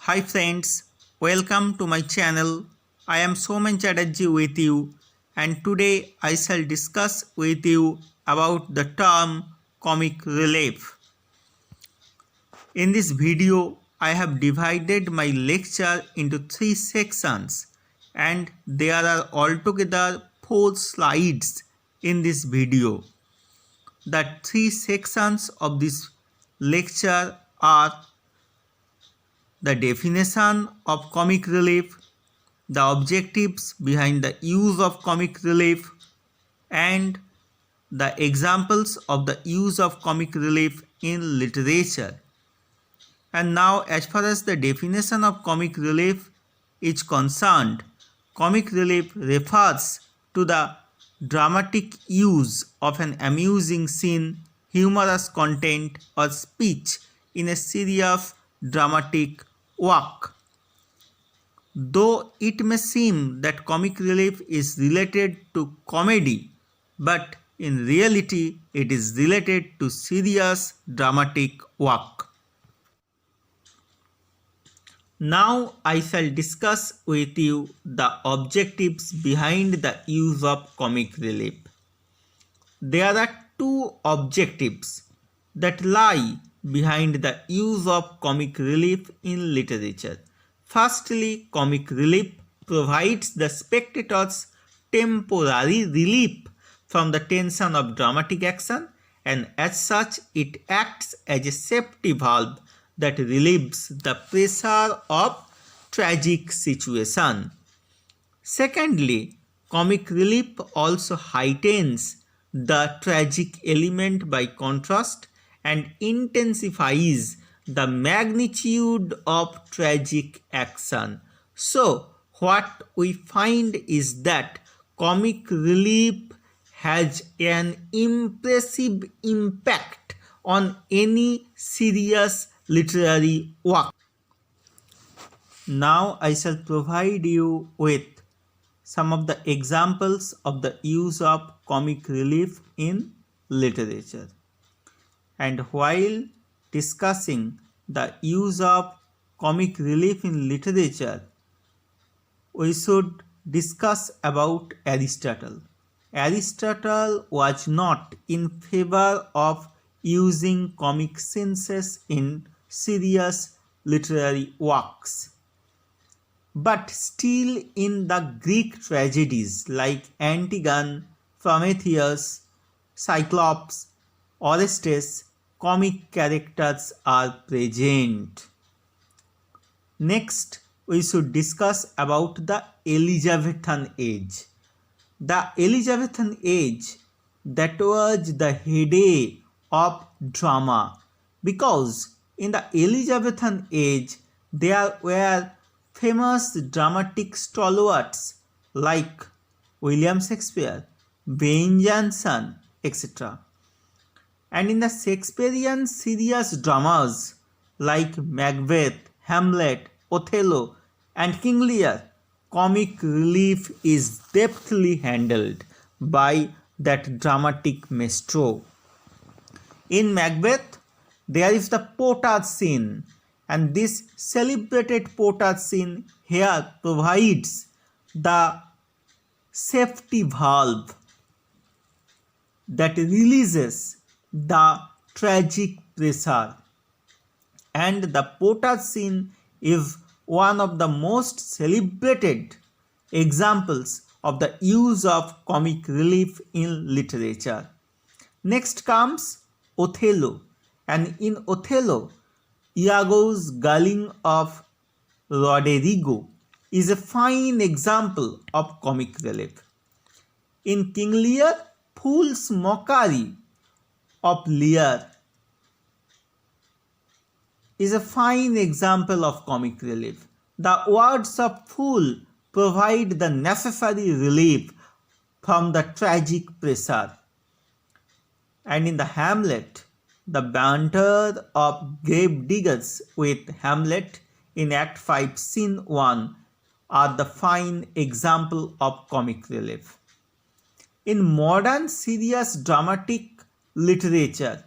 Hi friends, welcome to my channel. I am Soman Chatterjee with you, and today I shall discuss with you about the term comic relief. In this video, I have divided my lecture into 3 sections, and there are altogether 4 slides in this video. The 3 sections of this lecture are the definition of comic relief, the objectives behind the use of comic relief, and the examples of the use of comic relief in literature. And now, as far as the definition of comic relief is concerned, comic relief refers to the dramatic use of an amusing scene, humorous content, or speech in a serious dramatic work. Though it may seem that comic relief is related to comedy, but in reality it is related to serious dramatic work. Now I shall discuss with you the objectives behind the use of comic relief. There are 2 objectives that lie behind the use of comic relief in literature. Firstly, comic relief provides the spectators temporary relief from the tension of dramatic action, and as such it acts as a safety valve that relieves the pressure of tragic situation. Secondly, comic relief also heightens the tragic element by contrast and intensifies the magnitude of tragic action. So, what we find is that comic relief has an impressive impact on any serious literary work. Now I shall provide you with some of the examples of the use of comic relief in literature. And while discussing the use of comic relief in literature, we should discuss about Aristotle. Aristotle was not in favor of using comic scenes in serious literary works. But still in the Greek tragedies like Antigone, Prometheus, Cyclops, Orestes, comic characters are present. Next, we should discuss about the Elizabethan age. The Elizabethan age, that was the heyday of drama, because in the Elizabethan age there were famous dramatic stalwarts like William Shakespeare, Ben Jonson, etc. And in the Shakespearean serious dramas like Macbeth, Hamlet, Othello, and King Lear, comic relief is deftly handled by that dramatic maestro. In Macbeth, there is the pottage scene, and this celebrated pottage scene here provides the safety valve that releases the tragic pressure, and the pottage scene is one of the most celebrated examples of the use of comic relief in literature. Next comes Othello, and in Othello, Iago's gulling of Roderigo is a fine example of comic relief. In King Lear, Fool's mockery of Lear is a fine example of comic relief. The words of Fool provide the necessary relief from the tragic pressure. And in the Hamlet, the banter of gravediggers with Hamlet in Act 5, Scene 1 are the fine example of comic relief. In modern serious dramatic literature,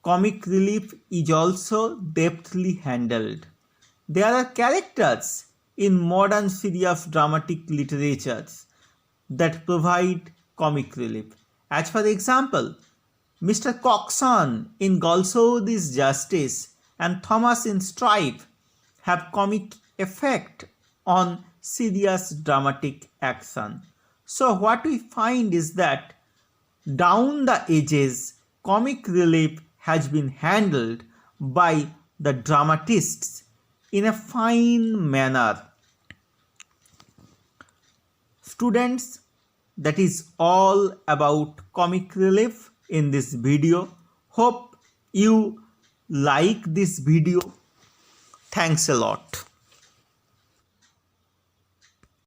comic relief is also deftly handled. there are characters in modern serious dramatic literatures that provide comic relief. As for example, Mr. Coxon in Galsworthy's Justice and Thomas in Strife have comic effect on serious dramatic action. So what we find is that down the edges, comic relief has been handled by the dramatists in a fine manner. Students, that is all about comic relief in this video. Hope you like this video. Thanks a lot.